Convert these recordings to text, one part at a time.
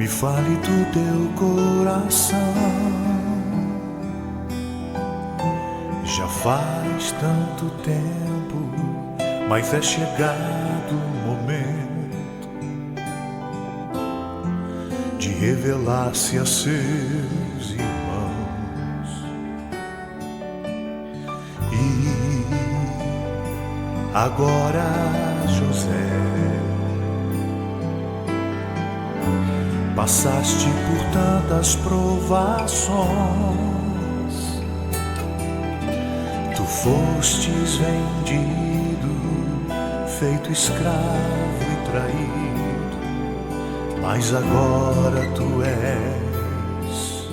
Me fale do teu coração. Já faz tanto tempo, mas é chegado o momento de revelar-se a seus irmãos. E agora, José, passaste por tantas provações. Tu fostes vendido, feito escravo e traído, mas agora tu és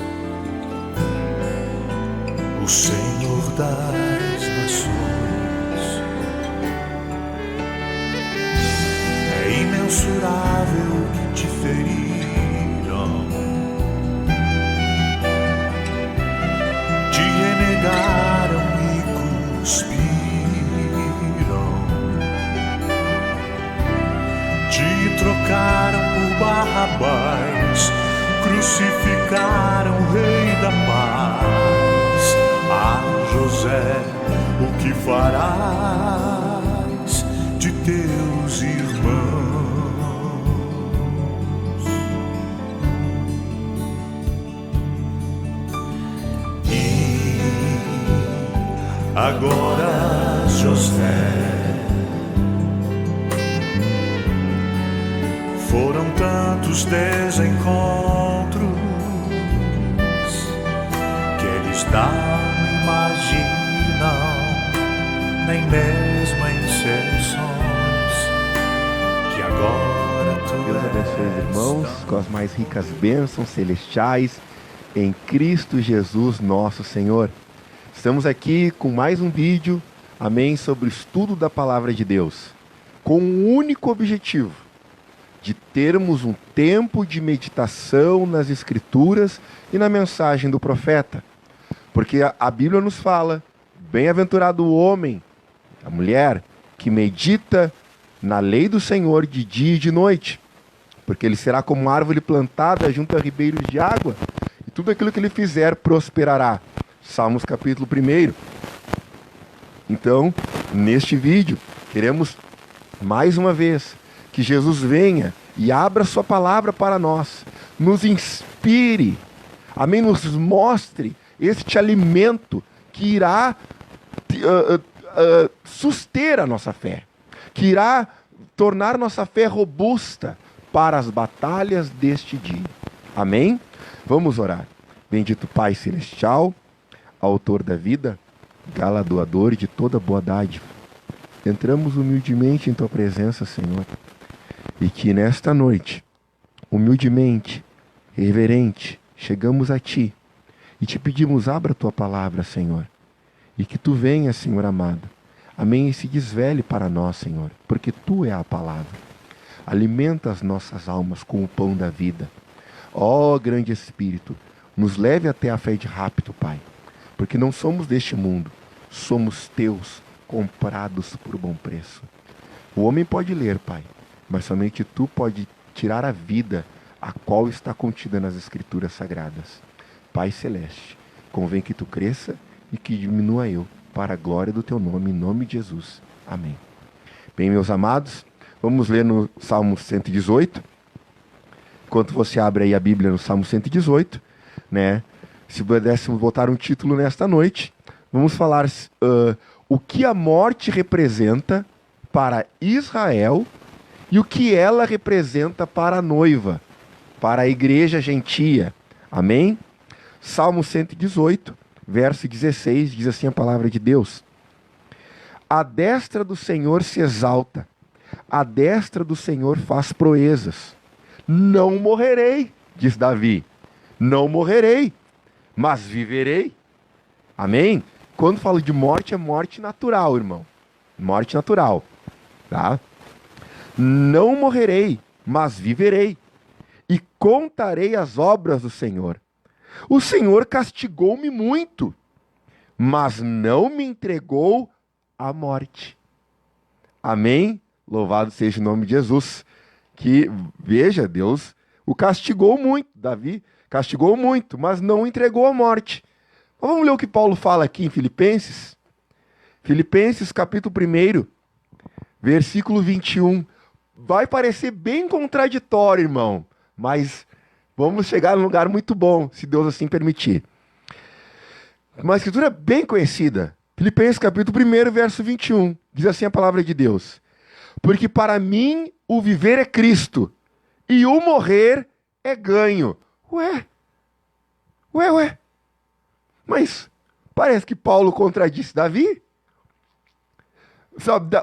o Senhor das nações. É imensurável o que te feriram, te renegaram e cuspiram, te trocaram por Barrabás, crucificaram o Rei da Paz. Ah, José, o que farás de teus irmãos? E agora, José, foram tantos desencontros que eles não imaginam, nem mesmo em sessões, que agora tu Deus abençoe os irmãos com as mais ricas bênçãos celestiais em Cristo Jesus nosso Senhor. Estamos aqui com mais um vídeo, amém, sobre o estudo da Palavra de Deus, com um único objetivo, de termos um tempo de meditação nas Escrituras e na mensagem do profeta. Porque a Bíblia nos fala, bem-aventurado o homem, a mulher, que medita na lei do Senhor de dia e de noite, porque ele será como árvore plantada junto a ribeiros de água, e tudo aquilo que ele fizer prosperará. Salmos capítulo 1. Então, neste vídeo, queremos mais uma vez que Jesus venha e abra sua palavra para nós, nos inspire, amém, nos mostre este alimento que irá suster a nossa fé, que irá tornar nossa fé robusta para as batalhas deste dia. Amém? Vamos orar. Bendito Pai Celestial, autor da vida, galardoador de toda boa dádiva, entramos humildemente em Tua presença, Senhor, e que nesta noite, humildemente, reverente, chegamos a Ti e Te pedimos, abra a Tua palavra, Senhor, e que Tu venhas, Senhor amado, amém, e se desvele para nós, Senhor, porque Tu é a palavra. Alimenta as nossas almas com o pão da vida. Ó grande Espírito, nos leve até a fé de rapto, Pai, porque não somos deste mundo, somos Teus, comprados por bom preço. O homem pode ler, Pai, mas somente Tu pode tirar a vida, a qual está contida nas Escrituras Sagradas. Pai Celeste, convém que Tu cresça e que diminua eu, para a glória do Teu nome, em nome de Jesus. Amém. Bem, meus amados, vamos ler no Salmo 118. Enquanto você abre aí a Bíblia no Salmo 118, né? Se pudéssemos botar um título nesta noite, vamos falar o que a morte representa para Israel e o que ela representa para a noiva, para a igreja gentia. Amém? Salmo 118, verso 16, diz assim a palavra de Deus: a destra do Senhor se exalta, a destra do Senhor faz proezas. Não morrerei, diz Davi, não morrerei, mas viverei. Amém? Quando falo de morte, é morte natural, irmão. Morte natural, tá? Não morrerei, mas viverei, e contarei as obras do Senhor. O Senhor castigou-me muito, mas não me entregou à morte. Amém? Louvado seja o nome de Jesus. Que, veja, Deus, o castigou muito, Davi castigou muito, mas não o entregou à morte. Mas vamos ler o que Paulo fala aqui em Filipenses. Filipenses capítulo 1, versículo 21. Vai parecer bem contraditório, irmão, mas vamos chegar num lugar muito bom, se Deus assim permitir. Uma escritura bem conhecida. Filipenses capítulo 1, verso 21. Diz assim a palavra de Deus: porque para mim o viver é Cristo, e o morrer é ganho. Ué. Mas parece que Paulo contradisse Davi.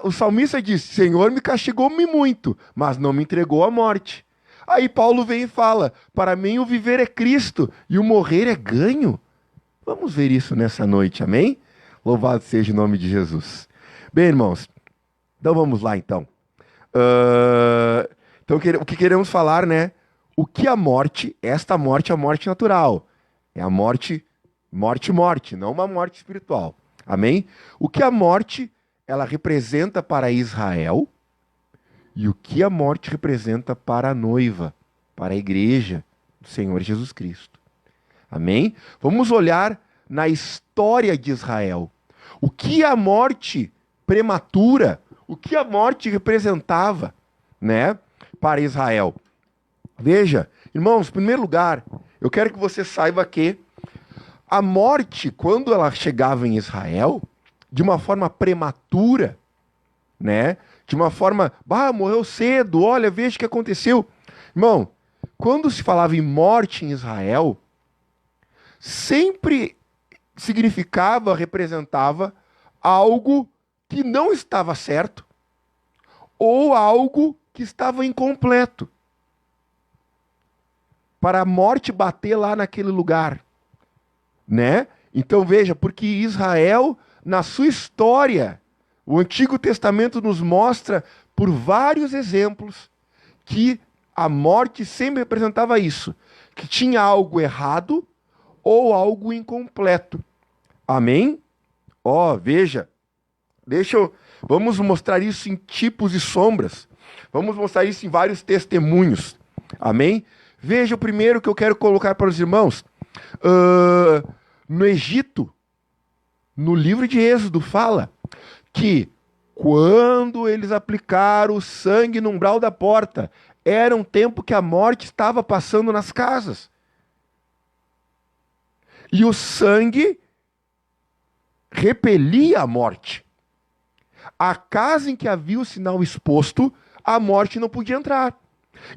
O salmista diz: Senhor me castigou-me muito, mas não me entregou à morte. Aí Paulo vem e fala: para mim o viver é Cristo e o morrer é ganho. Vamos ver isso nessa noite, amém? Louvado seja o nome de Jesus. Bem, irmãos, então vamos lá então. Então o que queremos falar, né? O que a morte, esta morte é a morte natural. É a morte, não uma morte espiritual. Amém? O que a morte ela representa para Israel e o que a morte representa para a noiva, para a igreja do Senhor Jesus Cristo. Amém? Vamos olhar na história de Israel. O que a morte prematura, o que a morte representava, né, para Israel. Veja, irmãos, em primeiro lugar, eu quero que você saiba que a morte, quando ela chegava em Israel, de uma forma prematura, né? De uma forma, morreu cedo, olha, veja o que aconteceu. Irmão, quando se falava em morte em Israel, sempre significava, representava algo que não estava certo ou algo que estava incompleto. Para a morte bater lá naquele lugar, né? Então veja, porque Israel, na sua história, o Antigo Testamento nos mostra por vários exemplos que a morte sempre representava isso, que tinha algo errado ou algo incompleto. Amém? Veja, vamos mostrar isso em tipos e sombras. Vamos mostrar isso em vários testemunhos. Amém? Veja o primeiro que eu quero colocar para os irmãos. No Egito, no livro de Êxodo, fala que quando eles aplicaram o sangue no umbral da porta, era um tempo que a morte estava passando nas casas. E o sangue repelia a morte. A casa em que havia o sinal exposto, a morte não podia entrar.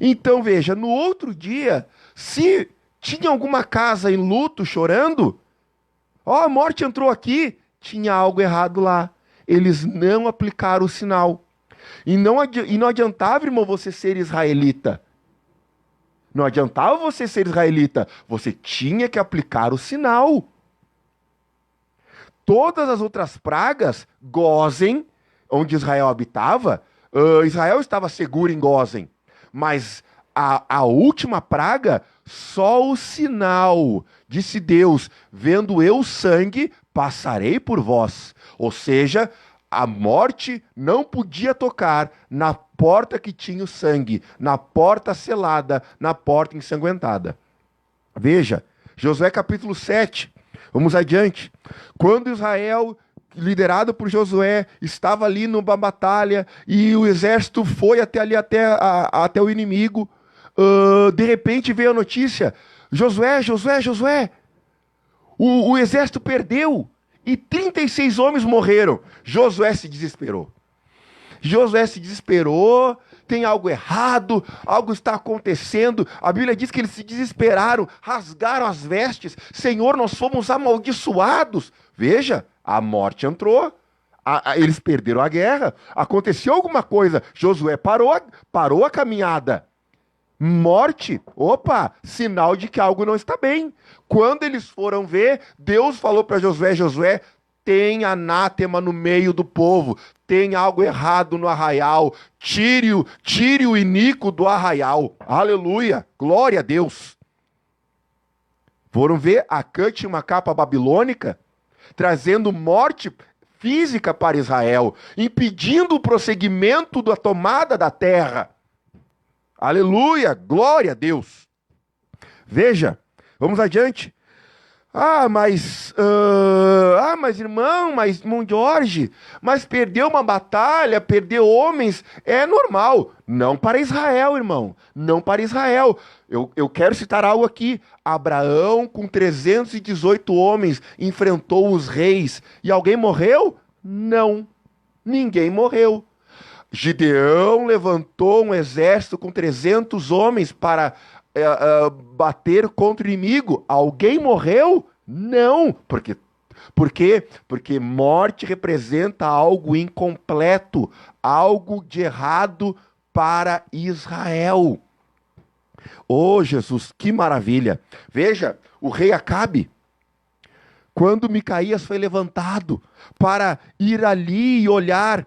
Então, veja, no outro dia, se tinha alguma casa em luto, chorando, a morte entrou aqui, tinha algo errado lá. Eles não aplicaram o sinal. E não adiantava, irmão, você ser israelita. Não adiantava você ser israelita. Você tinha que aplicar o sinal. Todas as outras pragas, Gósen, onde Israel habitava, Israel estava seguro em Gósen. Mas a última praga, só o sinal, disse Deus, vendo eu o sangue, passarei por vós. Ou seja, a morte não podia tocar na porta que tinha o sangue, na porta selada, na porta ensanguentada. Veja, Josué capítulo 7, vamos adiante. Quando Israel, liderado por Josué, estava ali numa batalha e o exército foi até o inimigo, de repente veio a notícia: Josué, o exército perdeu e 36 homens morreram. Josué se desesperou. Tem algo errado, algo está acontecendo. A Bíblia diz que eles se desesperaram, rasgaram as vestes. Senhor, nós fomos amaldiçoados. Veja, a morte entrou, eles perderam a guerra, aconteceu alguma coisa, Josué parou a caminhada. Morte, sinal de que algo não está bem. Quando eles foram ver, Deus falou para Josué, tem anátema no meio do povo, tem algo errado no arraial, tire o iníquo do arraial. Aleluia, glória a Deus. Foram ver, Acã tinha uma capa babilônica, trazendo morte física para Israel, impedindo o prosseguimento da tomada da terra. Aleluia, glória a Deus. Veja, vamos adiante. Mas irmão Jorge, mas perdeu uma batalha, perdeu homens, é normal. Não para Israel, irmão, não para Israel. Eu quero citar algo aqui. Abraão, com 318 homens, enfrentou os reis. E alguém morreu? Não, ninguém morreu. Gideão levantou um exército com 300 homens para bater contra o inimigo. Alguém morreu? Não. Por quê? Porque morte representa algo incompleto, algo de errado para Israel. Oh, Jesus, que maravilha. Veja, o rei Acabe, quando Micaías foi levantado para ir ali e olhar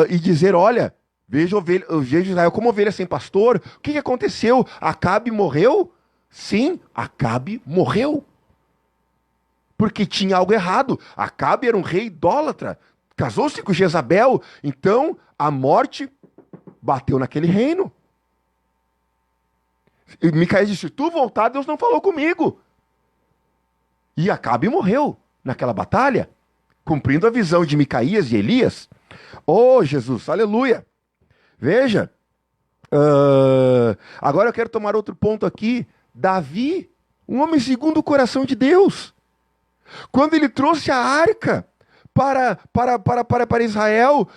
e dizer, olha, veja Israel como ovelha sem pastor. O que aconteceu? Acabe morreu? Sim, Acabe morreu. Porque tinha algo errado. Acabe era um rei idólatra. Casou-se com Jezabel. Então, a morte bateu naquele reino. E Micaías disse, se tu voltar, Deus não falou comigo. E Acabe morreu naquela batalha, cumprindo a visão de Micaías e Elias. Oh, Jesus, aleluia. Veja, agora eu quero tomar outro ponto aqui. Davi, um homem segundo o coração de Deus. Quando ele trouxe a arca para Israel,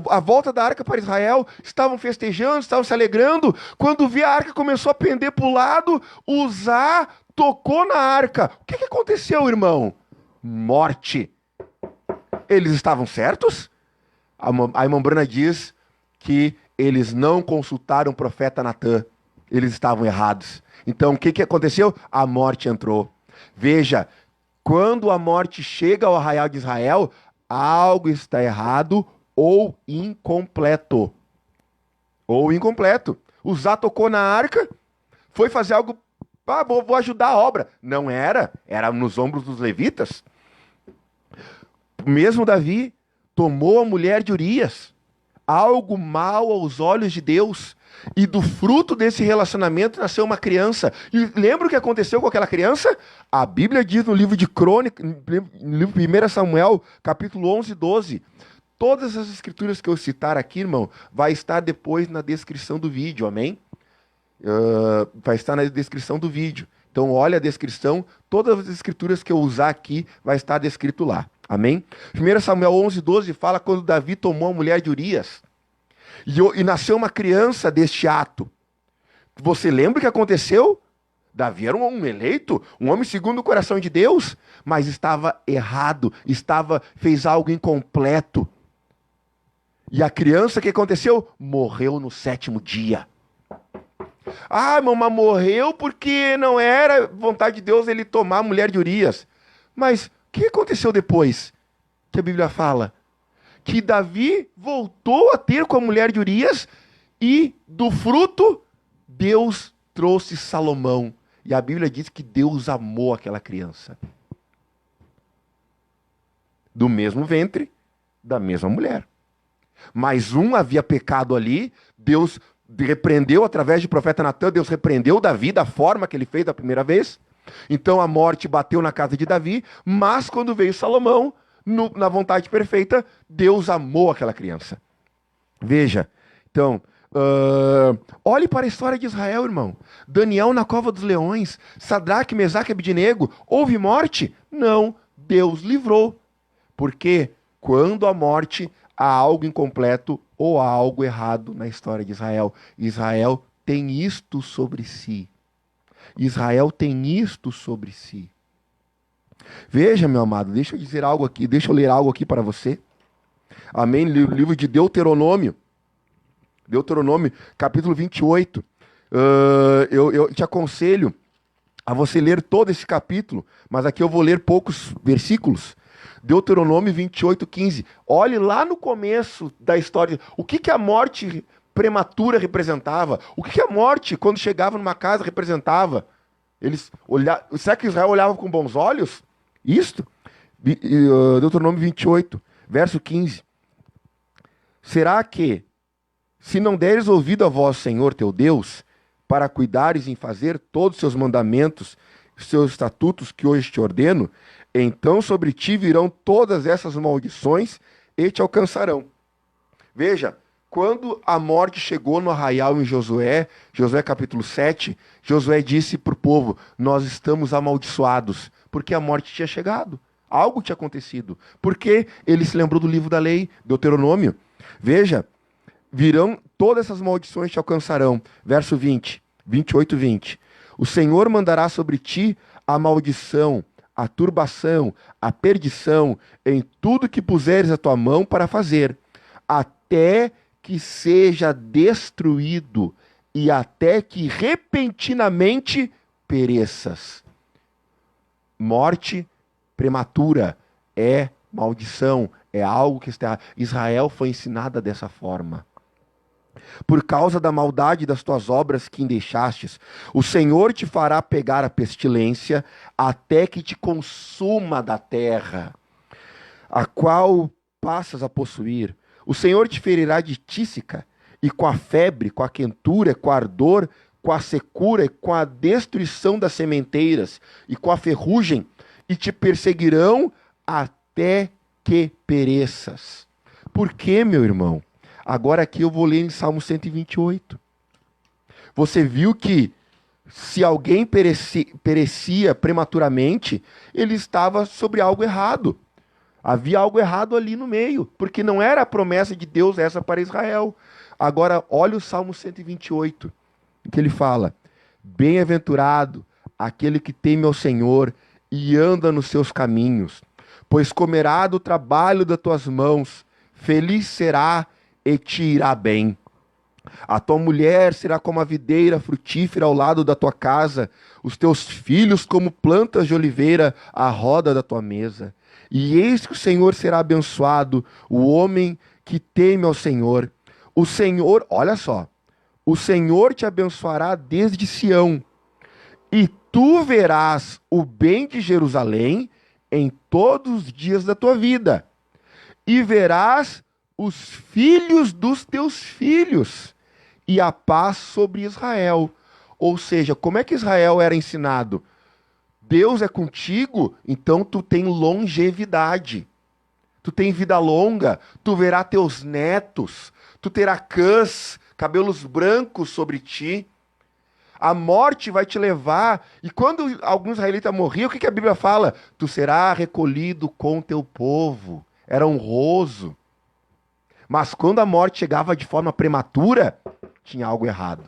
a volta da arca para Israel, estavam festejando, estavam se alegrando. Quando vi a arca começou a pender para o lado, Uzá tocou na arca. O que aconteceu, irmão? Morte. Eles estavam certos? A irmã Bruna diz que eles não consultaram o profeta Natã. Eles estavam errados. Então, o que aconteceu? A morte entrou. Veja, quando a morte chega ao arraial de Israel, algo está errado ou incompleto. Ou incompleto. Uzá tocou na arca, foi fazer algo, vou ajudar a obra. Não era, era nos ombros dos levitas. Mesmo Davi tomou a mulher de Urias, algo mal aos olhos de Deus, e do fruto desse relacionamento nasceu uma criança. E lembra o que aconteceu com aquela criança? A Bíblia diz no livro de Crônicas, no livro 1 Samuel, capítulo 11 e 12. Todas as escrituras que eu citar aqui, irmão, vai estar depois na descrição do vídeo, amém? Vai estar na descrição do vídeo. Então olha a descrição, todas as escrituras que eu usar aqui vai estar descrito lá, amém? 1 Samuel 11 e 12 fala quando Davi tomou a mulher de Urias. E nasceu uma criança deste ato. Você lembra o que aconteceu? Davi era um eleito, um homem segundo o coração de Deus, mas estava errado, fez algo incompleto. E a criança, o que aconteceu? Morreu no 7º dia. Irmão, mas morreu porque não era vontade de Deus ele tomar a mulher de Urias. Mas o que aconteceu depois? Que a Bíblia fala que Davi voltou a ter com a mulher de Urias e do fruto Deus trouxe Salomão. E a Bíblia diz que Deus amou aquela criança. Do mesmo ventre, da mesma mulher. Mas um havia pecado ali, Deus repreendeu através do profeta Natã, Deus repreendeu Davi da forma que ele fez da primeira vez. Então a morte bateu na casa de Davi, mas quando veio Salomão, na vontade perfeita, Deus amou aquela criança. Veja, então, olhe para a história de Israel, irmão. Daniel na cova dos leões, Sadraque, Mesaque e Abednego, houve morte? Não, Deus livrou. Porque quando há morte, há algo incompleto ou há algo errado na história de Israel. Israel tem isto sobre si. Israel tem isto sobre si. Veja, meu amado, deixa eu dizer algo aqui, deixa eu ler algo aqui para você. Amém? Livro de Deuteronômio. Deuteronômio, capítulo 28. Eu te aconselho a você ler todo esse capítulo, mas aqui eu vou ler poucos versículos. Deuteronômio 28, 15. Olhe lá no começo da história, o que a morte prematura representava, o que a morte, quando chegava numa casa, representava. Será que Israel olhava com bons olhos? Isto? Deuteronômio 28, verso 15. Será que Se não deres ouvido a voz, Senhor teu Deus, para cuidares em fazer todos os seus mandamentos, seus estatutos que hoje te ordeno, então sobre ti virão todas essas maldições e te alcançarão. Veja, quando a morte chegou no arraial em Josué, Josué capítulo 7, Josué disse para o povo, nós estamos amaldiçoados, porque a morte tinha chegado, algo tinha acontecido, porque ele se lembrou do livro da lei, Deuteronômio. Veja, virão todas essas maldições te alcançarão. Verso 20, 28 e 20. O Senhor mandará sobre ti a maldição, a turbação, a perdição, em tudo que puseres a tua mão para fazer, até que seja destruído e até que repentinamente pereças. Morte prematura é maldição, é algo que está... Israel foi ensinada dessa forma. Por causa da maldade das tuas obras que deixastes, o Senhor te fará pegar a pestilência até que te consuma da terra, a qual passas a possuir. O Senhor te ferirá de tísica, e com a febre, com a quentura, com a ardor, com a secura, e com a destruição das sementeiras, e com a ferrugem, e te perseguirão até que pereças. Por quê, meu irmão? Agora aqui eu vou ler em Salmo 128. Você viu que se alguém perecia prematuramente, ele estava sobre algo errado. Havia algo errado ali no meio, porque não era a promessa de Deus essa para Israel. Agora, olha o Salmo 128, que ele fala, bem-aventurado aquele que teme ao Senhor e anda nos seus caminhos, pois comerá do trabalho das tuas mãos, feliz será e te irá bem. A tua mulher será como a videira frutífera ao lado da tua casa, os teus filhos como plantas de oliveira à roda da tua mesa. E eis que o Senhor será abençoado, o homem que teme ao Senhor. O Senhor, olha só, o Senhor te abençoará desde Sião, e tu verás o bem de Jerusalém em todos os dias da tua vida, e verás os filhos dos teus filhos, e a paz sobre Israel. Ou seja, como é que Israel era ensinado? Deus é contigo, então tu tem longevidade, tu tem vida longa, tu verá teus netos, tu terá cãs, cabelos brancos sobre ti. A morte vai te levar, e quando algum israelita morria, o que a Bíblia fala? Tu serás recolhido com teu povo. Era honroso. Mas quando a morte chegava de forma prematura, tinha algo errado.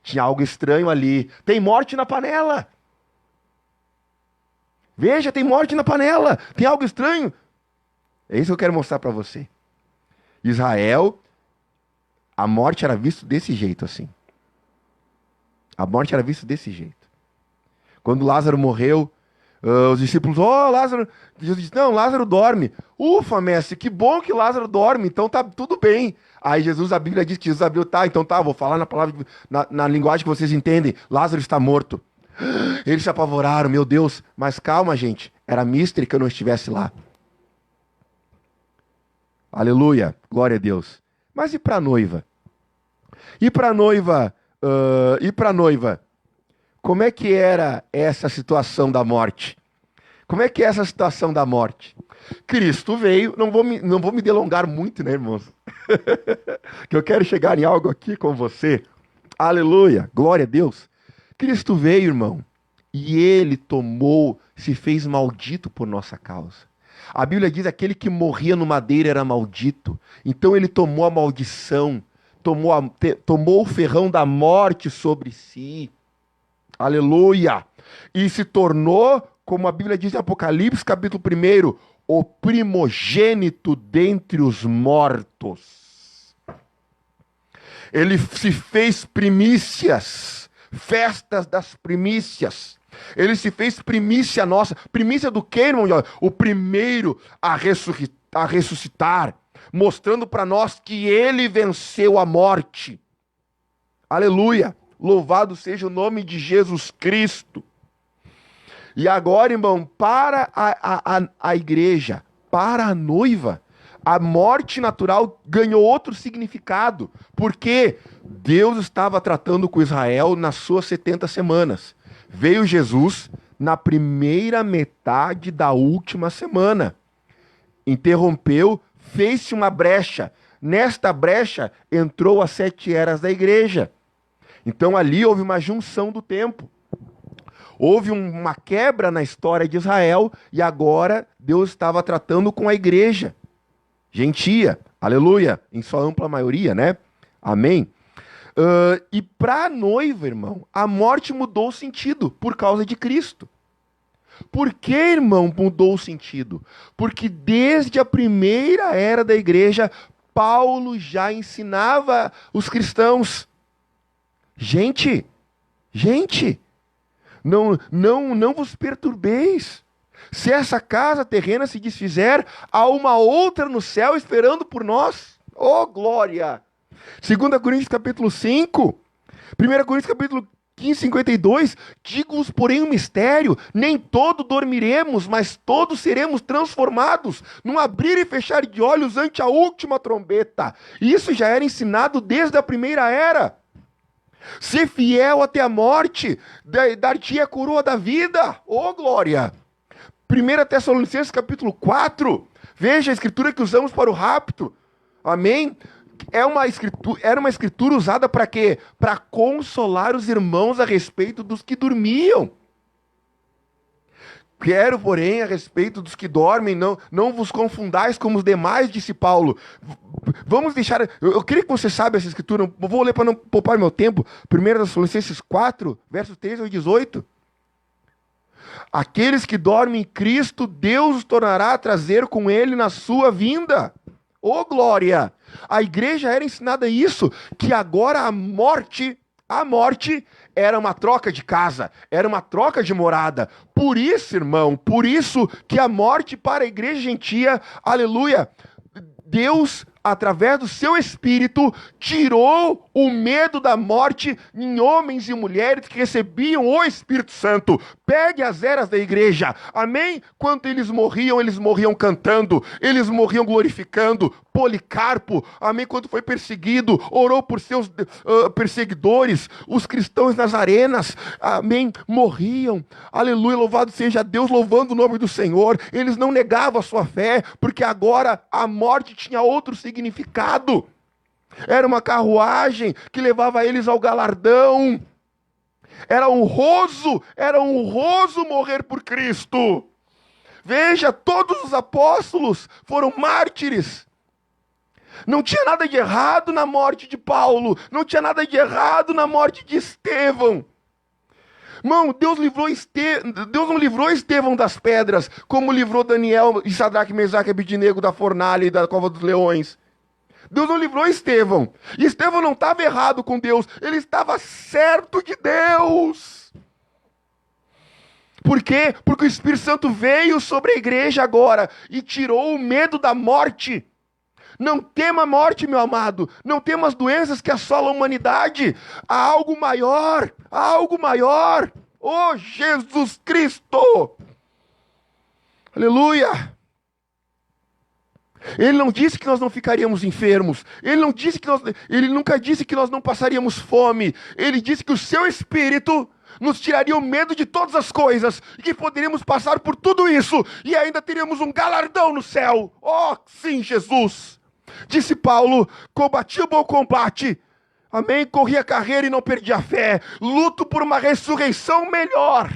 Tinha algo estranho ali. Tem morte na panela. Veja, tem morte na panela. Tem algo estranho. É isso que eu quero mostrar para você. Israel, a morte era vista desse jeito assim. A morte era vista desse jeito. Quando Lázaro morreu, os discípulos, Lázaro, Jesus disse, não, Lázaro dorme. Ufa, mestre, que bom que Lázaro dorme, então tá tudo bem. Aí Jesus, a Bíblia diz que Jesus abriu, então tá, vou falar na palavra, na linguagem que vocês entendem, Lázaro está morto. Eles se apavoraram, meu Deus, mas calma, gente, era mistério que eu não estivesse lá. Aleluia, glória a Deus. Mas e para a noiva? E para a noiva, como é que era essa situação da morte? Como é que é essa situação da morte? Cristo veio, não vou me delongar muito, né, irmãos? Que eu quero chegar em algo aqui com você. Aleluia, glória a Deus. Cristo veio, irmão, e ele se fez maldito por nossa causa. A Bíblia diz que aquele que morria no madeiro era maldito. Então ele tomou a maldição, tomou o ferrão da morte sobre si. Aleluia! E se tornou, como a Bíblia diz em Apocalipse, capítulo 1, o primogênito dentre os mortos. Ele se fez primícias, festas das primícias. Ele se fez primícia nossa. Primícia do quê, irmão? O primeiro a ressuscitar, mostrando para nós que ele venceu a morte. Aleluia! Louvado seja o nome de Jesus Cristo. E agora, irmão, para a igreja, para a noiva, a morte natural ganhou outro significado, porque Deus estava tratando com Israel nas suas 70 semanas. Veio Jesus na primeira metade da última semana. Interrompeu, fez-se uma brecha. Nesta brecha entrou as 7 eras da igreja. Então ali houve uma junção do tempo. Houve uma quebra na história de Israel e agora Deus estava tratando com a igreja gentia, aleluia, em sua ampla maioria, né? Amém? E para a noiva, irmão, a morte mudou o sentido por causa de Cristo. Por que, irmão, mudou o sentido? Porque desde a primeira era da igreja, Paulo já ensinava os cristãos. Gente, não vos perturbeis. Se essa casa terrena se desfizer, há uma outra no céu esperando por nós. Oh, glória! 2 Coríntios capítulo 5, 1 Coríntios capítulo 15, 52, digo-vos, porém, um mistério, nem todo dormiremos, mas todos seremos transformados, num abrir e fechar de olhos ante a última trombeta. Isso já era ensinado desde a primeira era. Ser fiel até a morte, dar-te a coroa da vida. Oh, glória! 1 Tessalonicenses capítulo 4, veja a escritura que usamos para o rapto. Amém? Era uma escritura usada para quê? Para consolar os irmãos a respeito dos que dormiam. Quero, porém, a respeito dos que dormem, não vos confundais como os demais, disse Paulo. Vamos deixar... Eu queria que você saiba essa escritura, eu vou ler para não poupar meu tempo. 1 Tessalonicenses 4, versos 13 ao 18. Aqueles que dormem em Cristo, Deus os tornará a trazer com ele na sua vinda. Ô, glória! A igreja era ensinada isso, que agora a morte era uma troca de casa, era uma troca de morada. Por isso, irmão, por isso que a morte para a igreja gentia, aleluia, Deus, através do seu Espírito, tirou o medo da morte em homens e mulheres que recebiam o Espírito Santo. Pegue as eras da igreja, amém? Quando eles morriam cantando, eles morriam glorificando. Policarpo, amém, quando foi perseguido, orou por seus perseguidores, os cristãos nas arenas, amém, morriam, aleluia, louvado seja Deus, louvando o nome do Senhor. Eles não negavam a sua fé, porque agora a morte tinha outro significado. Era uma carruagem que levava eles ao galardão. Era honroso morrer por Cristo. Veja, todos os apóstolos foram mártires. Não tinha nada de errado na morte de Paulo, não tinha nada de errado na morte de Estevão. Irmão, Deus não livrou Estevão das pedras, como livrou Daniel e Sadraque, Mesaque e Abednego da fornalha e da cova dos leões. Deus não livrou Estevão. E Estevão não estava errado com Deus, ele estava certo de Deus. Por quê? Porque o Espírito Santo veio sobre a igreja agora e tirou o medo da morte. Não tema a morte, meu amado. Não tema as doenças que assolam a humanidade. Há algo maior. Há algo maior. Oh, Jesus Cristo! Aleluia! Ele não disse que nós não ficaríamos enfermos. Ele nunca disse que nós não passaríamos fome. Ele disse que o seu Espírito nos tiraria o medo de todas as coisas, e que poderíamos passar por tudo isso, e ainda teríamos um galardão no céu. Oh, sim, Jesus! Disse Paulo, combati o bom combate, amém, corri a carreira e não perdi a fé, luto por uma ressurreição melhor.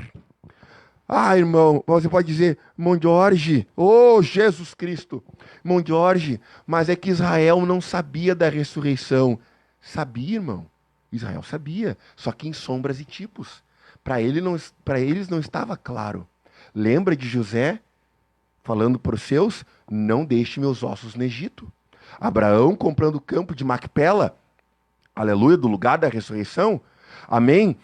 Ah, irmão, você pode dizer, irmão Jorge, oh, Jesus Cristo, irmão Jorge, mas é que Israel não sabia da ressurreição. Sabia, irmão, Israel sabia, só que em sombras e tipos. Para eles não estava claro. Lembra de José falando para os seus, não deixe meus ossos no Egito. Abraão comprando o campo de Macpela, aleluia, do lugar da ressurreição, amém?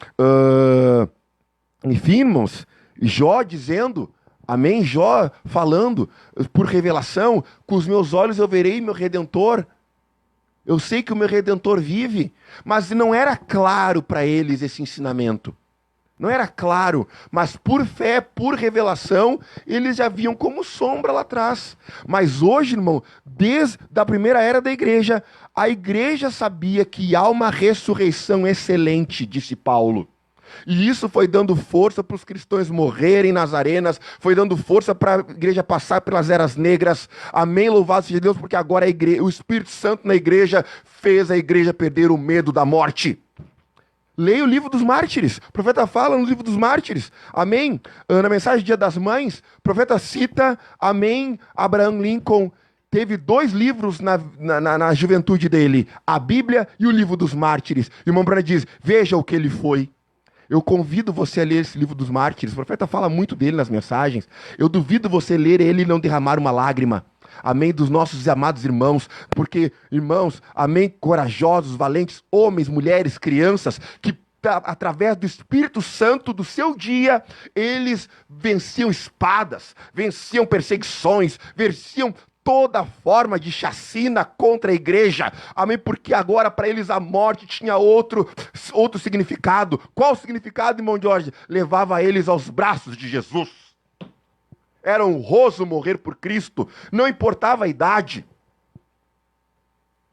Enfim, irmãos, Jó dizendo, amém? Jó falando por revelação, com os meus olhos eu verei meu Redentor. Eu sei que o meu Redentor vive, mas não era claro para eles esse ensinamento. Não era claro, mas por fé, por revelação, eles já viam como sombra lá atrás. Mas hoje, irmão, desde a primeira era da igreja, a igreja sabia que há uma ressurreição excelente, disse Paulo. E isso foi dando força para os cristãos morrerem nas arenas, foi dando força para a igreja passar pelas eras negras. Amém, louvado seja Deus, porque agora o Espírito Santo na igreja fez a igreja perder o medo da morte. Leia o livro dos mártires. O profeta fala no livro dos mártires. Amém? Na mensagem Dia das Mães, o profeta cita, amém, Abraham Lincoln teve 2 livros na juventude dele, a Bíblia e o livro dos mártires. E o irmão Branham diz, veja o que ele foi. Eu convido você a ler esse livro dos mártires. O profeta fala muito dele nas mensagens. Eu duvido você ler ele e não derramar uma lágrima. Amém, dos nossos amados irmãos, porque, irmãos, amém, corajosos, valentes, homens, mulheres, crianças, que através do Espírito Santo do seu dia, eles venciam espadas, venciam perseguições, venciam toda forma de chacina contra a igreja, amém, porque agora para eles a morte tinha outro significado. Qual o significado, irmão Jorge? Levava eles aos braços de Jesus. Era honroso morrer por Cristo, não importava a idade.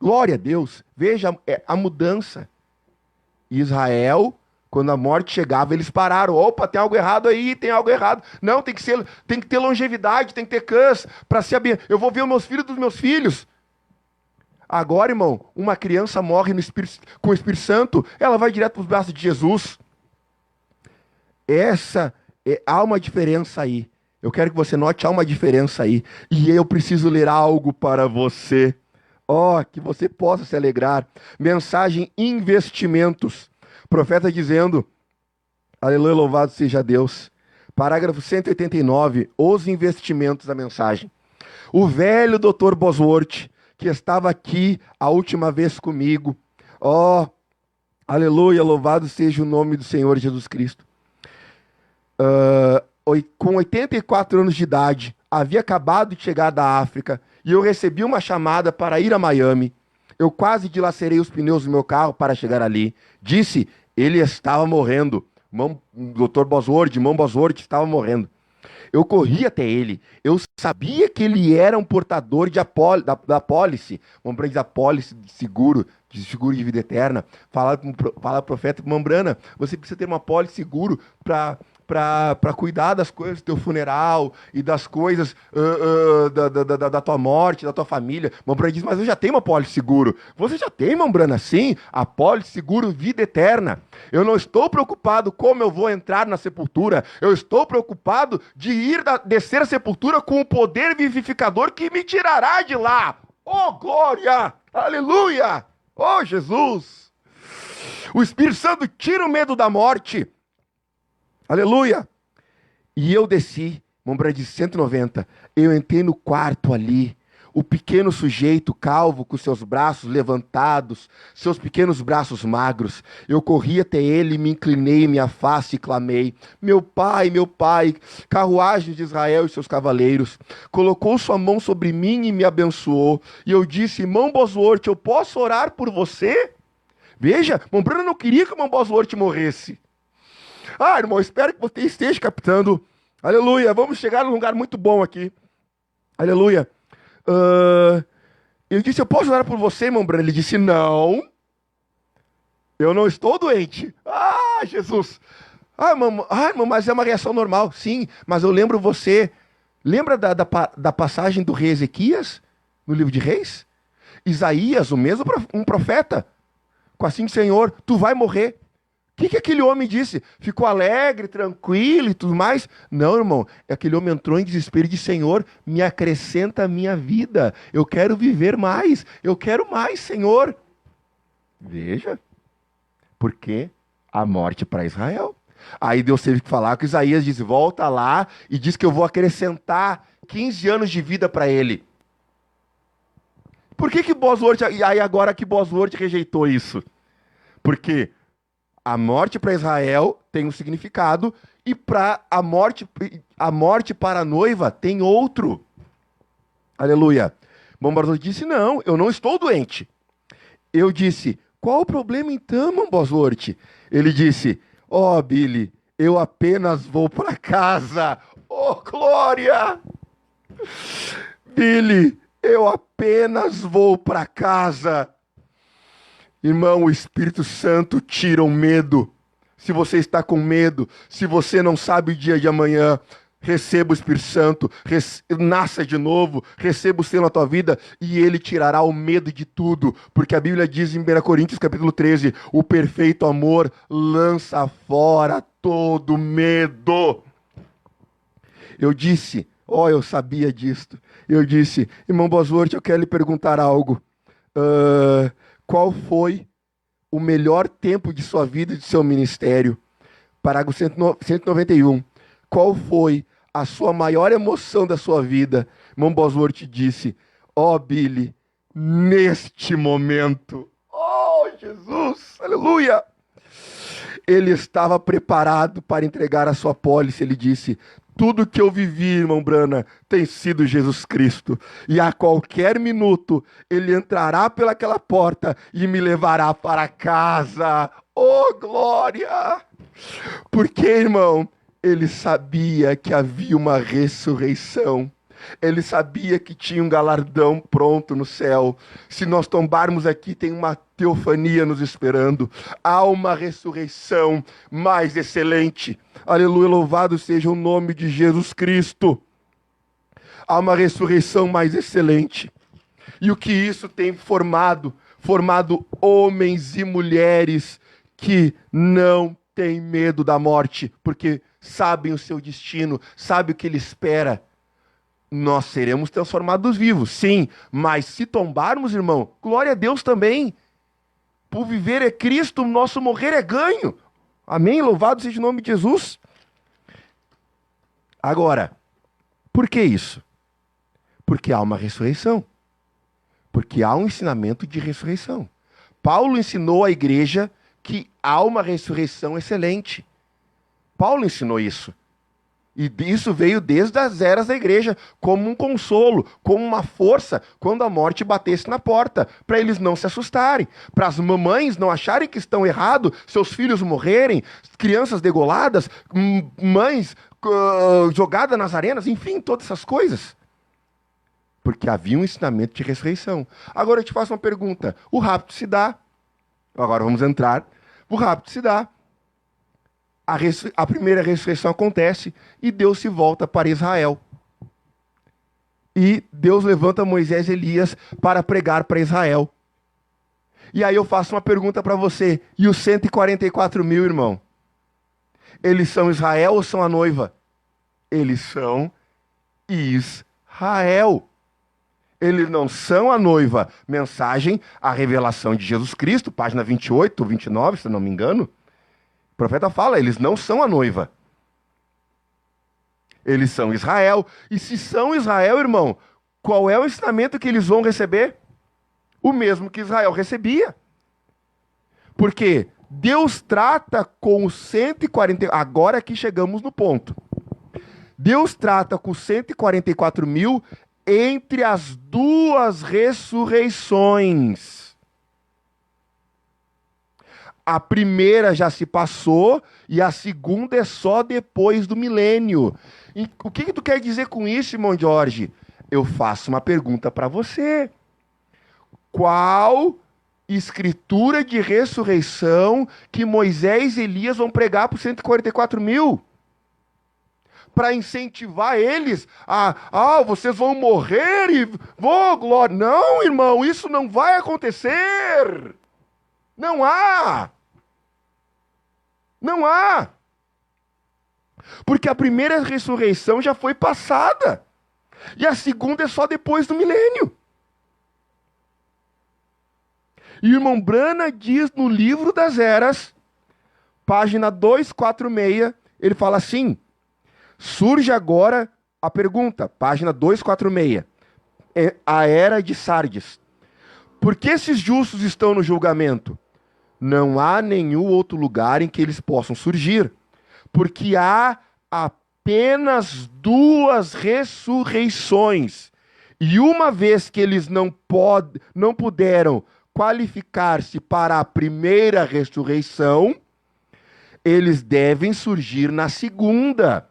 Glória a Deus, veja a mudança. Israel, quando a morte chegava, eles pararam. Opa, tem algo errado aí, tem algo errado. Não, tem que ter longevidade, tem que ter cães, para se abrir. Eu vou ver os meus filhos dos meus filhos. Agora, irmão, uma criança morre com o Espírito Santo, ela vai direto para os braços de Jesus. Há uma diferença aí. Eu quero que você note, há uma diferença aí. E eu preciso ler algo para você. Que você possa se alegrar. Mensagem Investimentos. Profeta dizendo, aleluia, louvado seja Deus. Parágrafo 189, os investimentos da mensagem. O velho Dr. Bosworth, que estava aqui a última vez comigo. Aleluia, louvado seja o nome do Senhor Jesus Cristo. Com 84 anos de idade, havia acabado de chegar da África e eu recebi uma chamada para ir a Miami. Eu quase dilacerei os pneus do meu carro para chegar ali. Disse, ele estava morrendo. Dr. Bosworth, irmão Bosworth estava morrendo. Eu corri até ele. Eu sabia que ele era um portador da apólice. Vamos para a apólice de seguro de vida eterna. Fala para o profeta Mambrana, você precisa ter uma apólice seguro para cuidar das coisas do teu funeral e das coisas da tua morte, da tua família. Mambrana diz, mas eu já tenho uma apólice seguro. Você já tem, Mambrana? Sim, apólice seguro vida eterna. Eu não estou preocupado como eu vou entrar na sepultura. Eu estou preocupado de descer a sepultura com o poder vivificador que me tirará de lá. Glória! Aleluia! Jesus! O Espírito Santo tira o medo da morte. Aleluia! E eu desci, Mambrana de 190, eu entrei no quarto ali, o pequeno sujeito calvo com seus braços levantados, seus pequenos braços magros, eu corri até ele, me inclinei minha face e clamei, meu pai, carruagem de Israel e seus cavaleiros, colocou sua mão sobre mim e me abençoou, e eu disse, irmão Bosworth, eu posso orar por você? Veja, Mambrana não queria que o irmão Bosworth morresse. Irmão, espero que você esteja captando. Aleluia, vamos chegar num lugar muito bom aqui. Aleluia. Eu disse, eu posso orar por você, irmão Branham? Ele disse, não. Eu não estou doente. Jesus. Irmão, mas é uma reação normal. Sim, mas eu lembro você. Lembra da passagem do rei Ezequias? No livro de Reis? Isaías, um profeta. Com assim, Senhor, tu vai morrer. O que aquele homem disse? Ficou alegre, tranquilo e tudo mais? Não, irmão. Aquele homem entrou em desespero e disse, Senhor, me acrescenta a minha vida. Eu quero viver mais. Eu quero mais, Senhor. Veja. Porque a morte para Israel. Aí Deus teve que falar com Isaías, disse, volta lá e diz que eu vou acrescentar 15 anos de vida para ele. Por que Bosworth, aí agora que Bosworth rejeitou isso? Porque a morte para Israel tem um significado e a morte para a noiva tem outro. Aleluia. Bosworth disse, não, eu não estou doente. Eu disse, qual o problema então, Bosworth? Ele disse, Billy, eu apenas vou para casa. Oh, glória! Billy, eu apenas vou para casa. Irmão, o Espírito Santo tira o medo. Se você está com medo, se você não sabe o dia de amanhã, receba o Espírito Santo, nasça de novo, receba o Senhor na tua vida e Ele tirará o medo de tudo. Porque a Bíblia diz em 1 Coríntios capítulo 13, o perfeito amor lança fora todo medo. Eu disse, eu sabia disto. Eu disse, irmão Bosworth, eu quero lhe perguntar algo. Qual foi o melhor tempo de sua vida e de seu ministério? Parágrafo 191. Qual foi a sua maior emoção da sua vida? Irmão Bosworth disse, Billy, neste momento. Oh, Jesus, aleluia! Ele estava preparado para entregar a sua pólice, ele disse, tudo que eu vivi, irmão Brana, tem sido Jesus Cristo. E a qualquer minuto, Ele entrará pelaquela porta e me levará para casa. Oh, glória! Porque, irmão, ele sabia que havia uma ressurreição. Ele sabia que tinha um galardão pronto no céu. Se nós tombarmos aqui, tem uma teofania nos esperando. Há uma ressurreição mais excelente. Aleluia, louvado seja o nome de Jesus Cristo. Há uma ressurreição mais excelente. E o que isso tem formado? Formado homens e mulheres que não têm medo da morte, porque sabem o seu destino, sabem o que ele espera. Nós seremos transformados vivos, sim, mas se tombarmos, irmão, glória a Deus também. Por viver é Cristo, nosso morrer é ganho. Amém? Louvado seja o nome de Jesus. Agora, por que isso? Porque há uma ressurreição. Porque há um ensinamento de ressurreição. Paulo ensinou à igreja que há uma ressurreição excelente. Paulo ensinou isso. E isso veio desde as eras da igreja, como um consolo, como uma força, quando a morte batesse na porta, para eles não se assustarem, para as mamães não acharem que estão errados, seus filhos morrerem, crianças degoladas, mães jogadas nas arenas, enfim, todas essas coisas. Porque havia um ensinamento de ressurreição. Agora eu te faço uma pergunta, o rapto se dá, agora vamos entrar, o rapto se dá. A primeira ressurreição acontece e Deus se volta para Israel. E Deus levanta Moisés e Elias para pregar para Israel. E aí eu faço uma pergunta para você. E os 144 mil, irmão? Eles são Israel ou são a noiva? Eles são Israel. Eles não são a noiva. Mensagem, a revelação de Jesus Cristo, página 28 ou 29, se não me engano. O profeta fala, eles não são a noiva. Eles são Israel. E se são Israel, irmão, qual é o ensinamento que eles vão receber? O mesmo que Israel recebia. Porque Deus trata com os 140... Agora que chegamos no ponto. Deus trata com os 144 mil entre as duas ressurreições. A primeira já se passou e a segunda é só depois do milênio. E o que tu quer dizer com isso, irmão Jorge? Eu faço uma pergunta para você. Qual escritura de ressurreição que Moisés e Elias vão pregar para os 144 mil? Para incentivar eles vocês vão morrer e vou, glória. Não, irmão, isso não vai acontecer. Não há. Não há. Porque a primeira ressurreição já foi passada. E a segunda é só depois do milênio. E o irmão Brana diz no livro das eras, página 246, ele fala assim, surge agora a pergunta, página 246, é a era de Sardes. Por que esses justos estão no julgamento? Não há nenhum outro lugar em que eles possam surgir, porque há apenas duas ressurreições. E uma vez que eles não puderam qualificar-se para a primeira ressurreição, eles devem surgir na segunda,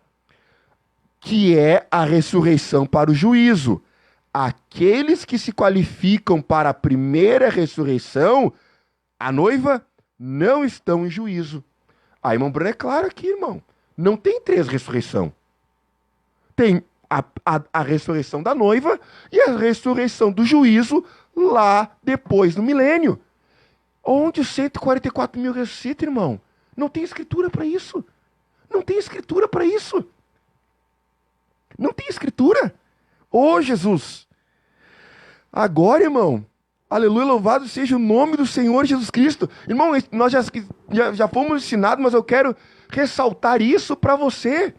que é a ressurreição para o juízo. Aqueles que se qualificam para a primeira ressurreição, a noiva, não estão em juízo. A irmã Bruna é claro aqui, irmão. Não tem 3 ressurreição. Tem a ressurreição da noiva e a ressurreição do juízo lá depois do milênio. Onde os 144 mil ressuscitam, irmão? Não tem escritura para isso. Não tem escritura para isso. Não tem escritura. Ô, Jesus. Agora, irmão, aleluia, louvado seja o nome do Senhor Jesus Cristo. Irmão, nós já fomos ensinados, mas eu quero ressaltar isso para você.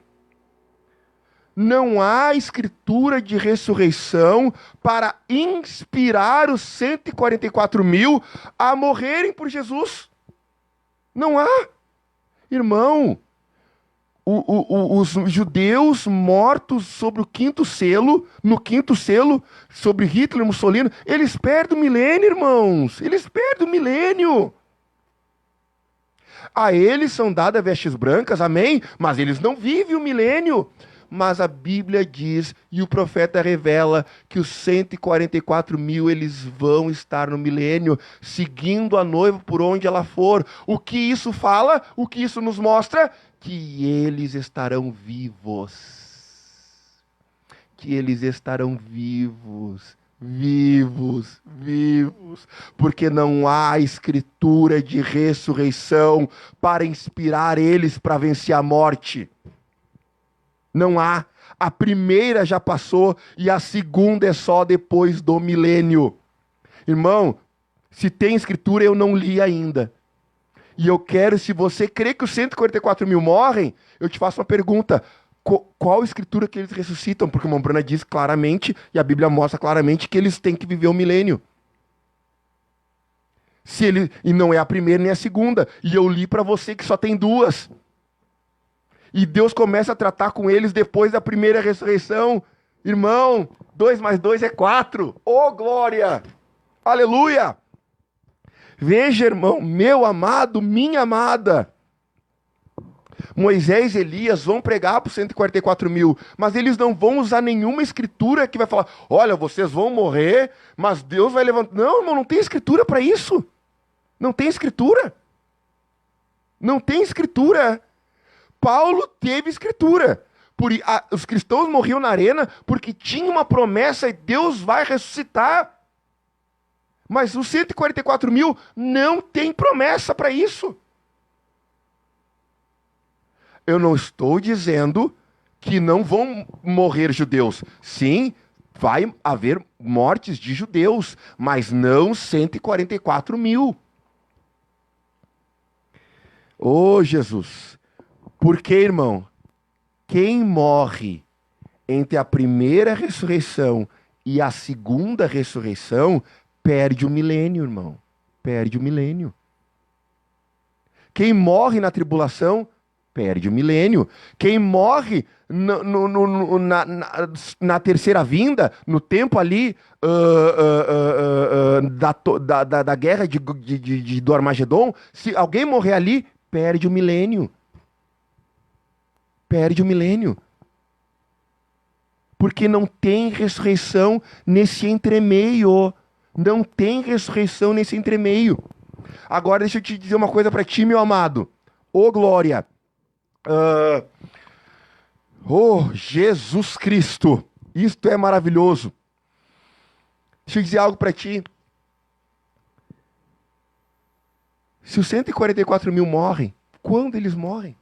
Não há escritura de ressurreição para inspirar os 144 mil a morrerem por Jesus. Não há. Irmão, os judeus mortos sobre o 5º selo, no 5º selo, sobre Hitler e Mussolini, eles perdem o milênio, irmãos. Eles perdem o milênio. A eles são dadas vestes brancas, amém? Mas eles não vivem o milênio. Mas a Bíblia diz, e o profeta revela, que os 144 mil, eles vão estar no milênio, seguindo a noiva por onde ela for. O que isso fala? O que isso nos mostra? Que eles estarão vivos. Que eles estarão vivos. Vivos. Porque não há escritura de ressurreição para inspirar eles para vencer a morte. Não há. A primeira já passou e a segunda é só depois do milênio. Irmão, se tem escritura, eu não li ainda. E eu quero, se você crê que os 144 mil morrem, eu te faço uma pergunta. Qual escritura que eles ressuscitam? Porque a irmã Bruna diz claramente, e a Bíblia mostra claramente, que eles têm que viver o milênio. E não é a primeira nem a segunda. E eu li para você que só tem 2. E Deus começa a tratar com eles depois da primeira ressurreição. Irmão, 2 mais 2 é 4. Oh, glória! Aleluia! Veja, irmão, meu amado, minha amada. Moisés e Elias vão pregar para os 144 mil, mas eles não vão usar nenhuma escritura que vai falar, olha, vocês vão morrer, mas Deus vai levantar. Não, irmão, não tem escritura para isso. Não tem escritura. Não tem escritura. Paulo teve escritura. Os cristãos morriam na arena porque tinha uma promessa e Deus vai ressuscitar. Mas os 144 mil não tem promessa para isso. Eu não estou dizendo que não vão morrer judeus. Sim, vai haver mortes de judeus, mas não 144 mil. Ô, Jesus! Porque, irmão, quem morre entre a primeira ressurreição e a segunda ressurreição perde o milênio, irmão. Perde o milênio. Quem morre na tribulação perde o milênio. Quem morre na terceira vinda, no tempo ali da guerra do Armagedon, se alguém morrer ali, perde o milênio. Perde o milênio. Porque não tem ressurreição nesse entremeio. Não tem ressurreição nesse entremeio. Agora deixa eu te dizer uma coisa para ti, meu amado. Ô, glória. Jesus Cristo. Isto é maravilhoso. Deixa eu dizer algo para ti. Se os 144 mil morrem, quando eles morrem?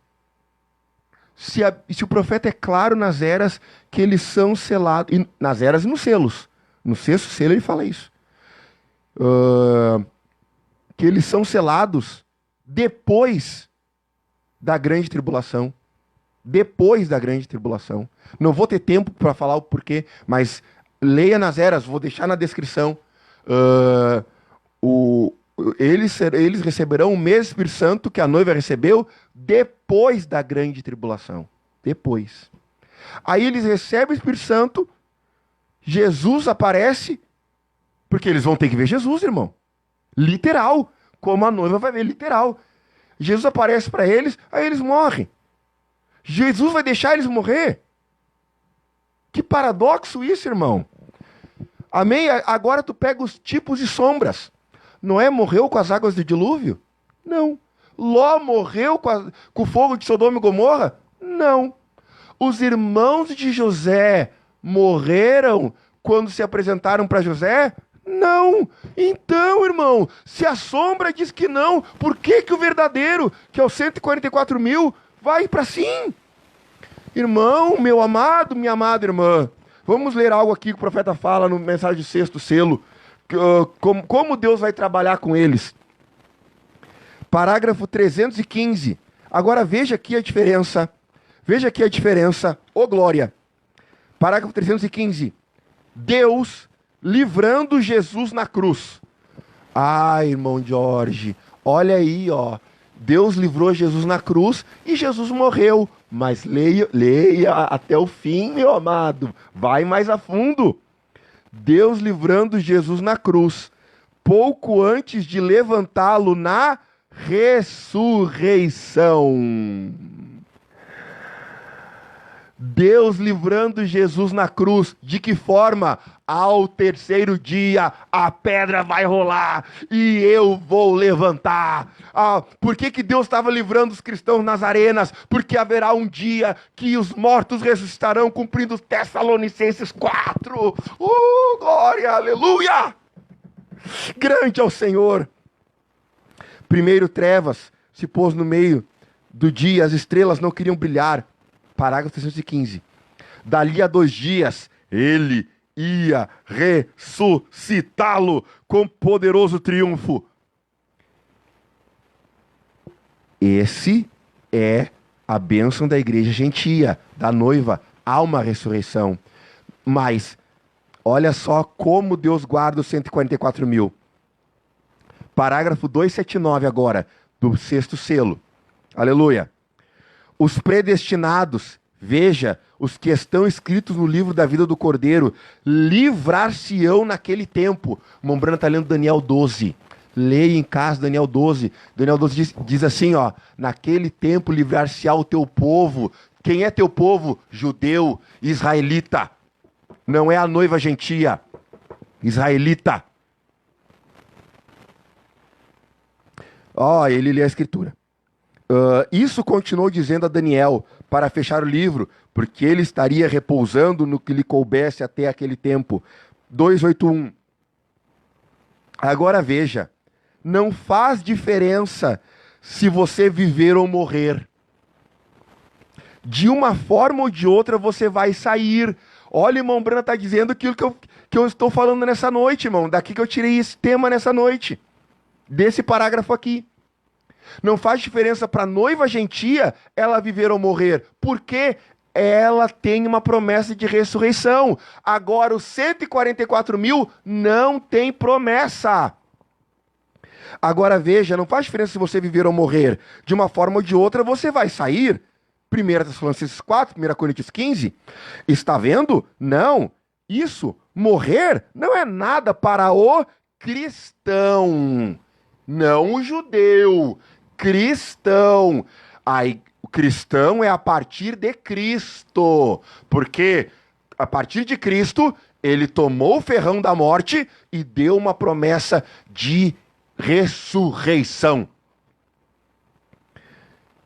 Se o profeta é claro nas eras que eles são selados, nas eras e nos selos. No 6º selo ele fala isso. Que eles são selados depois da grande tribulação. Depois da grande tribulação. Não vou ter tempo para falar o porquê, mas leia nas eras, vou deixar na descrição. Eles receberão o mesmo Espírito Santo que a noiva recebeu depois da grande tribulação. Depois. Aí eles recebem o Espírito Santo, Jesus aparece, porque eles vão ter que ver Jesus, irmão. Literal. Como a noiva vai ver, literal. Jesus aparece para eles, aí eles morrem. Jesus vai deixar eles morrer? Que paradoxo isso, irmão. Amém? Agora tu pega os tipos de sombras. Noé morreu com as águas do dilúvio? Não. Ló morreu com o fogo de Sodoma e Gomorra? Não. Os irmãos de José morreram quando se apresentaram para José? Não. Então, irmão, se a sombra diz que não, por que o verdadeiro, que é os 144.000, vai para sim? Irmão, meu amado, minha amada irmã, vamos ler algo aqui que o profeta fala no mensagem de sexto selo, como Deus vai trabalhar com eles. Parágrafo 315. Agora veja aqui a diferença. Veja aqui a diferença. Ô glória. Parágrafo 315. Deus livrando Jesus na cruz. Ah, irmão Jorge, olha aí, ó. Deus livrou Jesus na cruz e Jesus morreu. Mas leia até o fim, meu amado. Vai mais a fundo. Deus livrando Jesus na cruz, pouco antes de levantá-lo na ressurreição. Deus livrando Jesus na cruz. De que forma? Ao terceiro dia a pedra vai rolar e eu vou levantar. Por que Deus estava livrando os cristãos nas arenas? Porque haverá um dia que os mortos ressuscitarão, cumprindo Tessalonicenses 4. Glória, aleluia! Grande é o Senhor. Primeiro trevas se pôs no meio do dia, as estrelas não queriam brilhar. Parágrafo 315. Dali a 2 dias, ele ia ressuscitá-lo com poderoso triunfo. Esse é a bênção da igreja gentia, da noiva. Há uma ressurreição. Mas, olha só como Deus guarda os 144.000. Parágrafo 279 agora, do sexto selo. Aleluia. Os predestinados, veja, os que estão escritos no livro da vida do Cordeiro, livrar-se-ão naquele tempo. Mombrana está lendo Daniel 12. Leia em casa Daniel 12. Daniel 12 diz assim, ó. Naquele tempo livrar-se-á o teu povo. Quem é teu povo? Judeu, israelita. Não é a noiva gentia. Israelita. Ó, ele lê a escritura. Isso continuou dizendo a Daniel, para fechar o livro, porque ele estaria repousando no que lhe coubesse até aquele tempo. 281. Agora veja, não faz diferença se você viver ou morrer. De uma forma ou de outra você vai sair. Olha, irmão Brana está dizendo aquilo que eu estou falando nessa noite, irmão. Daqui que eu tirei esse tema nessa noite. Desse parágrafo aqui. Não faz diferença para a noiva gentia ela viver ou morrer, porque ela tem uma promessa de ressurreição. Agora, os 144.000 não tem promessa. Agora veja, não faz diferença se você viver ou morrer. De uma forma ou de outra você vai sair. 1 Tessalonicenses 4, 1 Coríntios 15. Está vendo? Não. Isso, morrer, não é nada para o cristão. Não o judeu. Cristão. O cristão é a partir de Cristo. Porque a partir de Cristo, ele tomou o ferrão da morte e deu uma promessa de ressurreição.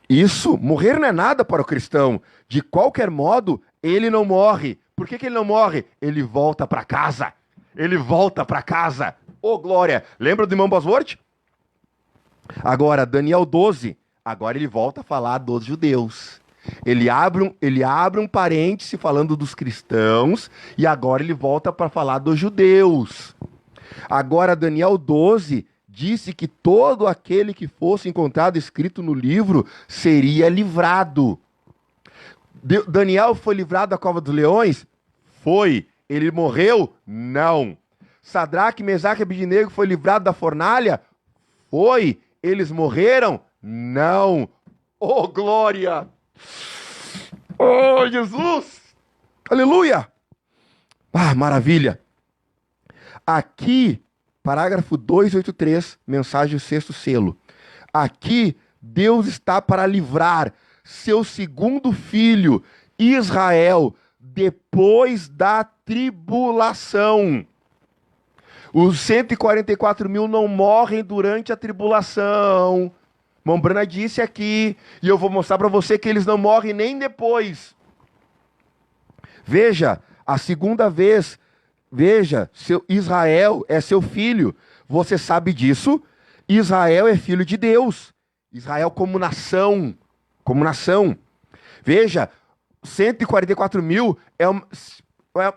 Isso, morrer não é nada para o cristão. De qualquer modo, ele não morre. Por que ele não morre? Ele volta para casa. Ele volta para casa. Ô, glória! Lembra do irmão Bosworth? Agora, Daniel 12, agora ele volta a falar dos judeus. Ele abre um parêntese falando dos cristãos e agora ele volta para falar dos judeus. Agora, Daniel 12 disse que todo aquele que fosse encontrado escrito no livro seria livrado. Daniel foi livrado da cova dos leões? Foi. Ele morreu? Não. Sadraque, Mesaque e Abednego foi livrado da fornalha? Foi. Eles morreram? Não. Oh, glória! Oh, Jesus! Aleluia! Ah, maravilha! Aqui, parágrafo 283, mensagem sexto selo. Aqui, Deus está para livrar seu segundo filho, Israel, depois da tribulação. Os 144 mil não morrem durante a tribulação. Mombrana disse aqui, e eu vou mostrar para você que eles não morrem nem depois. Veja, a segunda vez, veja, Israel é seu filho. Você sabe disso? Israel é filho de Deus. Israel como nação. Como nação. Veja, 144 mil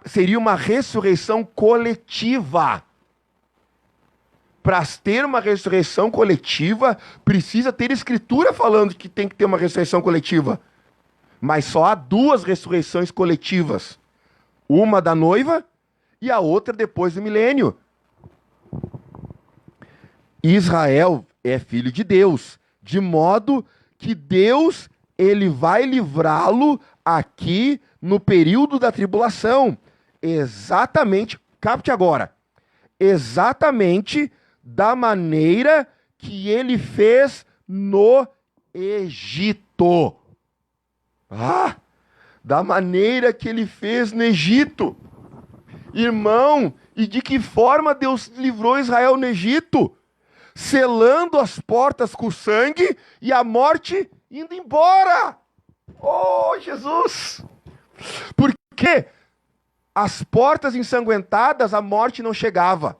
seria uma ressurreição coletiva. Para ter uma ressurreição coletiva, precisa ter escritura falando que tem que ter uma ressurreição coletiva. Mas só há duas ressurreições coletivas. Uma da noiva e a outra depois do milênio. Israel é filho de Deus, de modo que Deus ele vai livrá-lo aqui no período da tribulação. Exatamente, capte agora, exatamente da maneira que ele fez no Egito. Da maneira que ele fez no Egito. Irmão, e de que forma Deus livrou Israel no Egito? Selando as portas com sangue e a morte indo embora. Oh, Jesus! Porque as portas ensanguentadas, a morte não chegava.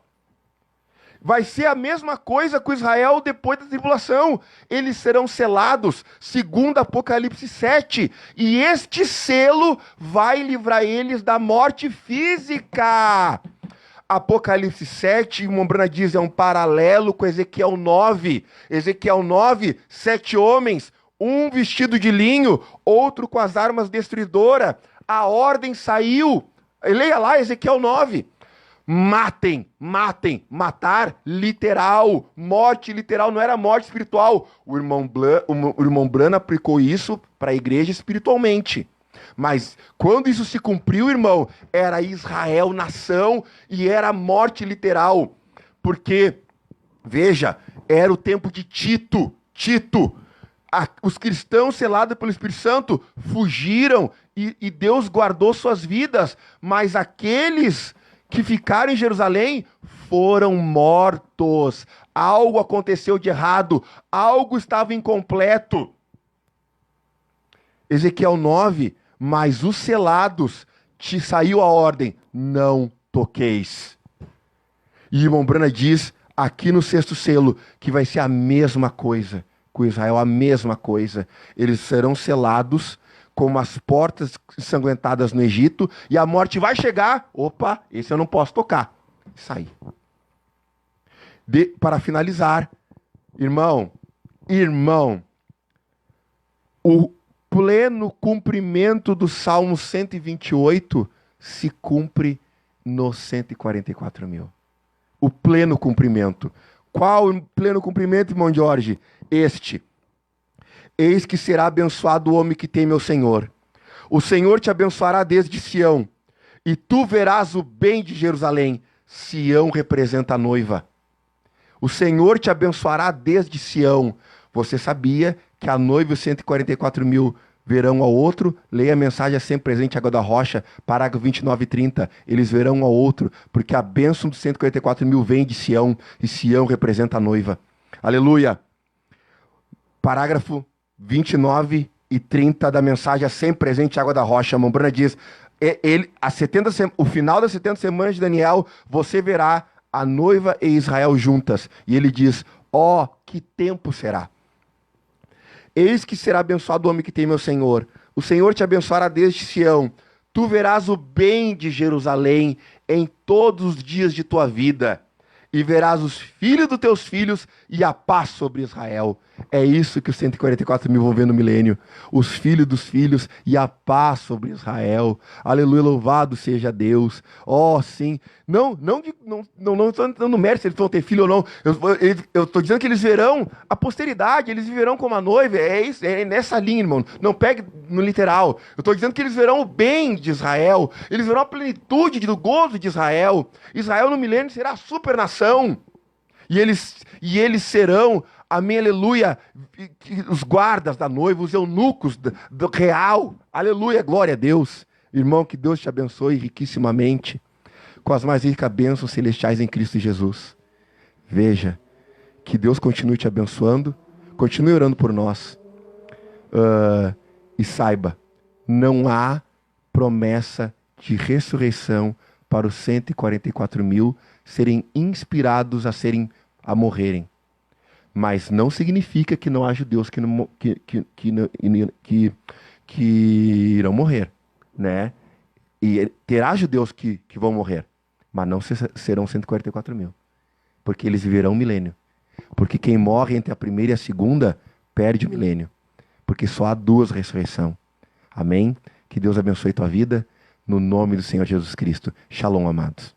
Vai ser a mesma coisa com Israel depois da tribulação. Eles serão selados, segundo Apocalipse 7. E este selo vai livrar eles da morte física. Apocalipse 7, Mombrana diz, é um paralelo com Ezequiel 9. Ezequiel 9, 7 homens, um vestido de linho, outro com as armas destruidoras. A ordem saiu. Leia lá Ezequiel 9. Matem, matem, matar literal, morte literal, não era morte espiritual. O irmão Brana aplicou isso para a igreja espiritualmente. Mas quando isso se cumpriu, irmão, era Israel nação e era morte literal. Porque, veja, era o tempo de Tito. Os cristãos selados pelo Espírito Santo fugiram e Deus guardou suas vidas. Mas aqueles que ficaram em Jerusalém foram mortos. Algo aconteceu de errado. Algo estava incompleto. Ezequiel 9, mas os selados, te saiu a ordem, não toqueis. E irmão Brana diz, aqui no sexto selo, que vai ser a mesma coisa com Israel, a mesma coisa. Eles serão selados como as portas ensanguentadas no Egito, e a morte vai chegar, opa, esse eu não posso tocar. Sair. Para finalizar, irmão, o pleno cumprimento do Salmo 128 se cumpre nos 144 mil. O pleno cumprimento. Qual o pleno cumprimento, irmão Jorge? Este. Eis que será abençoado o homem que teme ao Senhor. O Senhor te abençoará desde Sião, e tu verás o bem de Jerusalém. Sião representa a noiva. O Senhor te abençoará desde Sião. Você sabia que a noiva e os 144 mil verão ao outro? Leia a mensagem sempre presente, Água da Rocha, parágrafo 29 e 30. Eles verão ao outro, porque a bênção dos 144 mil vem de Sião, e Sião representa a noiva. Aleluia! Parágrafo 29 e 30 da mensagem sempre presente, Água da Rocha. Mombrana diz, o final das 70 semanas de Daniel, você verá a noiva e Israel juntas. E ele diz, que tempo será? Eis que será abençoado o homem que teme ao Senhor. O Senhor te abençoará desde Sião. Tu verás o bem de Jerusalém em todos os dias de tua vida. E verás os filhos dos teus filhos e a paz sobre Israel. É isso que os 144 mil vão ver no milênio. Os filhos dos filhos e a paz sobre Israel. Aleluia, louvado seja Deus. Sim. Não estou dando mérito se eles vão ter filho ou não. Eu estou dizendo que eles verão a posteridade, eles viverão como a noiva. É isso, é nessa linha, irmão. Não pegue no literal. Eu estou dizendo que eles verão o bem de Israel. Eles verão a plenitude do gozo de Israel. Israel no milênio será a super nação. E eles serão Amém, aleluia. Os guardas da noiva, os eunucos do real. Aleluia, glória a Deus. Irmão, que Deus te abençoe riquissimamente com as mais ricas bênçãos celestiais em Cristo Jesus. Veja, que Deus continue te abençoando, continue orando por nós. E saiba, não há promessa de ressurreição para os 144.000 serem inspirados a morrerem. Mas não significa que não há judeus que irão morrer, né? E terá judeus que vão morrer, mas não serão 144.000, porque eles viverão um milênio. Porque quem morre entre a primeira e a segunda perde o milênio, porque só há duas ressurreições. Amém? Que Deus abençoe tua vida, no nome do Senhor Jesus Cristo. Shalom, amados.